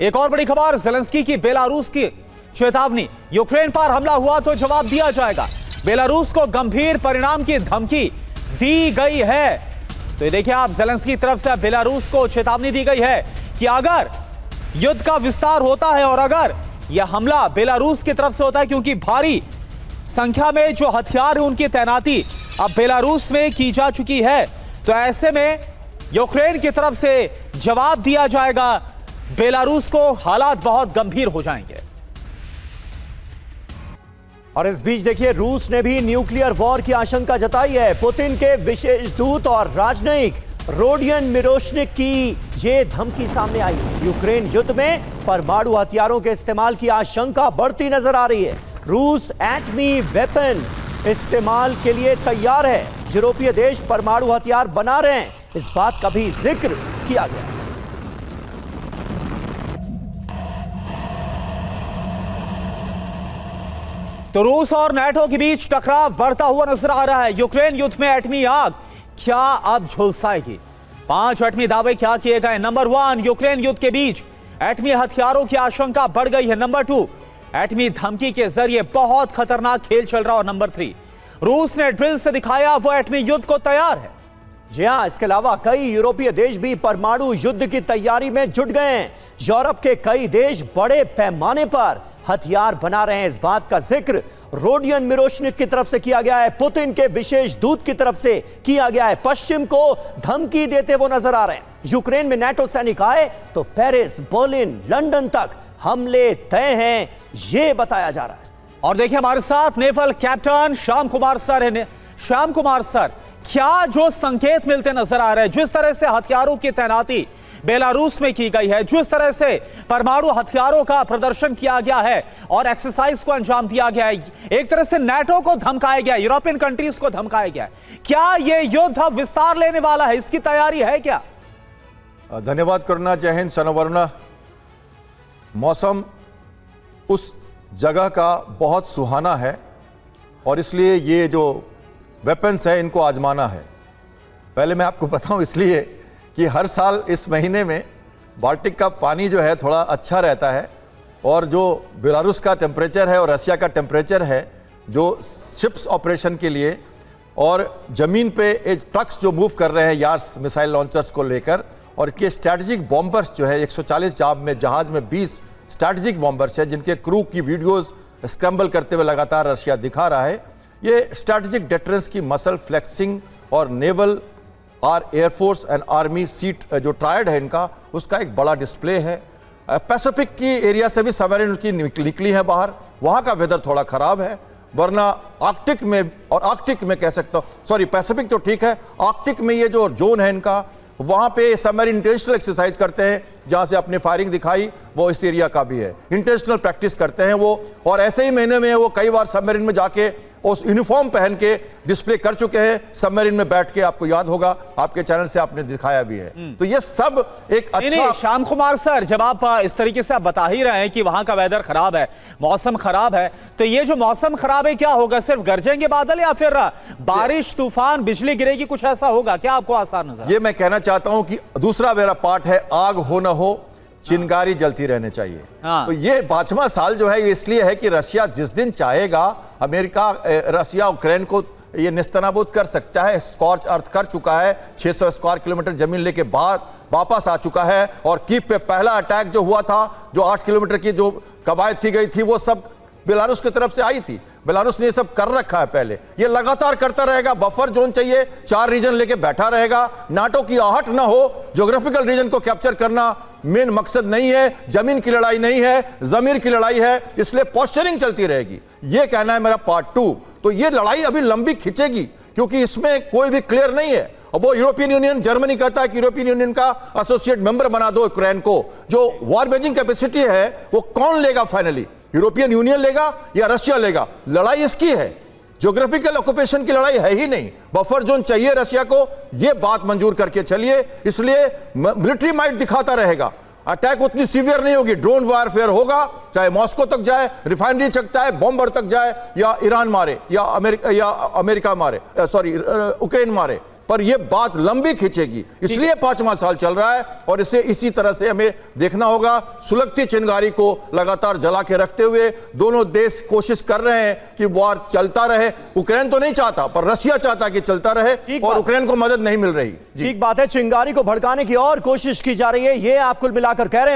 एक और बड़ी खबर, ज़ेलेंस्की की बेलारूस की चेतावनी, यूक्रेन पर हमला हुआ तो जवाब दिया जाएगा। बेलारूस को गंभीर परिणाम की धमकी दी गई है। तो ये देखिए आप, ज़ेलेंस्की की तरफ से बेलारूस को चेतावनी दी गई है कि अगर युद्ध का विस्तार होता है और अगर यह हमला बेलारूस की तरफ से होता है, क्योंकि भारी संख्या में जो हथियार है उनकी तैनाती अब बेलारूस में की जा चुकी है, तो ऐसे में यूक्रेन की तरफ से जवाब दिया जाएगा। बेलारूस को हालात बहुत गंभीर हो जाएंगे। और इस बीच देखिए, रूस ने भी न्यूक्लियर वॉर की आशंका जताई है। पुतिन के विशेष दूत और राजनयिक रोडियन मिरोशनिक की ये धमकी सामने आई। यूक्रेन युद्ध में परमाणु हथियारों के इस्तेमाल की आशंका बढ़ती नजर आ रही है। रूस एटमी वेपन इस्तेमाल के लिए तैयार है। यूरोपीय देश परमाणु हथियार बना रहे हैं, इस बात का भी जिक्र किया गया। तो रूस और नाटो के बीच टकराव बढ़ता हुआ नजर आ रहा है। यूक्रेन युद्ध में एटमी आग क्या अब झुलसाएगी? 5 एटमी दावे क्या किए गए। नंबर 1, यूक्रेन युद्ध के बीच एटमी हथियारों की आशंका बढ़ गई है। नंबर 2, एटमी धमकी के जरिए बहुत खतरनाक खेल चल रहा। और नंबर 3, रूस ने ड्रिल से दिखाया वो एटमी युद्ध को तैयार है। जी हां, इसके अलावा कई यूरोपीय देश भी परमाणु युद्ध की तैयारी में जुट गए हैं। यूरोप के कई देश बड़े पैमाने पर हथियार बना रहे हैं, इस बात का जिक्र रोडियन मिरोशनिक की तरफ से किया गया है। पुतिन के विशेष दूत की तरफ से किया गया है। पश्चिम को धमकी देते वो नजर आ रहे हैं। यूक्रेन में नाटो सैनिक आए तो पेरिस, बर्लिन, लंदन तक हमले तय हैं, ये बताया जा रहा है। और देखिए हमारे साथ naval captain Shyam Kumar sir है। श्याम कुमार सर, क्या जो संकेत मिलते नजर आ रहे हैं, जिस तरह से हथियारों की तैनाती बेलारूस में की गई है, जिस तरह से परमाणु हथियारों का प्रदर्शन किया गया है और एक्सरसाइज को अंजाम दिया गया है, एक तरह से नाटो को धमकाया गया, यूरोपियन कंट्रीज को धमकाया गया है, क्या यह युद्ध अब विस्तार लेने वाला है? इसकी तैयारी है क्या? धन्यवाद करना। जय हिंद सनवर्णा। मौसम उस जगह का बहुत सुहाना है और इसलिए ये जो वेपन्स है इनको आजमाना है। पहले मैं आपको बताऊं इसलिए कि हर साल इस महीने में बाल्टिक का पानी जो है थोड़ा अच्छा रहता है और जो बेलारूस का टेम्परेचर है और रसिया का टेम्परेचर है, जो शिप्स ऑपरेशन के लिए और ज़मीन पे ट्रक्स जो मूव कर रहे हैं यार्स मिसाइल लॉन्चर्स को लेकर, और के स्ट्रैटेजिक बॉम्बर्स जो है 140 जहाज में 20 स्ट्रैटेजिक बॉम्बर्स है जिनके क्रू की वीडियोस स्क्रैम्बल करते हुए लगातार रशिया दिखा रहा है। ये स्ट्रैटेजिक डिफरेंस की मसल फ्लेक्सिंग और नेवल और एयरफोर्स एंड आर्मी सीट जो ट्रायड है इनका, उसका एक बड़ा डिस्प्ले है। पैसिफिक की एरिया से भी सबमरीन उनकी निकली है बाहर, वहाँ का वेदर थोड़ा ख़राब है, वरना आर्कटिक में, और आर्कटिक में कह सकता हूँ, सॉरी पैसिफिक तो ठीक है, आर्कटिक में ये जो जोन है इनका, वहाँ पे सबमरीन इंटेंशनल एक्सरसाइज करते हैं, जहाँ से अपनी फायरिंग दिखाई वो इस एरिया का भी है, इंटेंशनल प्रैक्टिस करते हैं वो। और ऐसे ही महीने में वो कई बार सबमरीन में जाके उस यूनिफॉर्म पहन के डिस्प्ले कर चुके हैं, सबमरीन में बैठ के, आपको याद होगा आपके चैनल से आपने दिखाया भी है। तो ये सब एक अच्छा। श्याम कुमार सर, जब आप इस तरीके से आप बता ही रहे हैं कि वहां का वेदर खराब है, मौसम खराब है, तो ये जो मौसम खराब है क्या होगा? सिर्फ गरजेंगे बादल या फिर बारिश, तूफान, बिजली गिरेगी, कुछ ऐसा होगा क्या आपको आसार नजर? ये मैं कहना चाहता हूं कि दूसरा मेरा पार्ट है, आग हो ना हो चिंगारी जलती रहने चाहिए। तो ये 5वां साल जो है ये इसलिए है कि रशिया जिस दिन चाहेगा, अमेरिका रशिया यूक्रेन को ये निस्तनाबूद कर सकता है। स्कॉर्च अर्थ कर चुका है, 600 स्क्वायर किलोमीटर जमीन लेके बाद वापस आ चुका है। और कीव पे पहला अटैक जो हुआ था, जो 8 किलोमीटर की जो कवायद की गई थी, वो सब बेलारूस की तरफ से आई थी। बेलारूस ने ये सब कर रखा है पहले, ये लगातार करता रहेगा। बफर जोन चाहिए, 4 रीजन लेके बैठा रहेगा। नाटो की आहट ना हो, ज्योग्राफिकल रीजन को कैप्चर करना मेन मकसद नहीं है, जमीन की लड़ाई नहीं है, जमीर की लड़ाई है, इसलिए पोस्चरिंग चलती रहेगी। ये कहना है मेरा पार्ट 2। तो ये लड़ाई अभी लंबी खिंचेगी क्योंकि इसमें कोई भी क्लियर नहीं है। और वो यूरोपियन यूनियन, जर्मनी कहता है कि यूरोपियन यूनियन का एसोसिएट मेंबर बना दो यूक्रेन को। जो वॉर बेजिंग कैपेसिटी है वो कौन लेगा फाइनली? यूरोपियन यूनियन लेगा या रशिया लेगा? लड़ाई इसकी है, ज्योग्राफिकल ऑक्यूपेशन की लड़ाई है ही नहीं। बफर जोन चाहिए रशिया को, यह बात मंजूर करके चलिए। इसलिए मिलिट्री माइट दिखाता रहेगा, अटैक उतनी सीवियर नहीं होगी। ड्रोन वारफेयर होगा, चाहे मॉस्को तक जाए, रिफाइनरी चकता है, बॉम्बर तक जाए, या ईरान मारे या अमेरिका मारे, सॉरी यूक्रेन मारे, पर यह बात लंबी खींचेगी, इसलिए 5वां साल चल रहा है और इसे इसी तरह से हमें देखना होगा। सुलगती चिंगारी को लगातार जला के रखते हुए दोनों देश कोशिश कर रहे हैं कि वॉर चलता रहे। यूक्रेन तो नहीं चाहता, पर रशिया चाहता कि चलता रहे और यूक्रेन को मदद नहीं मिल रही। ठीक बात है, चिंगारी को भड़काने की और कोशिश की जा रही है, ये आप कुल मिलाकर कह रहे हैं।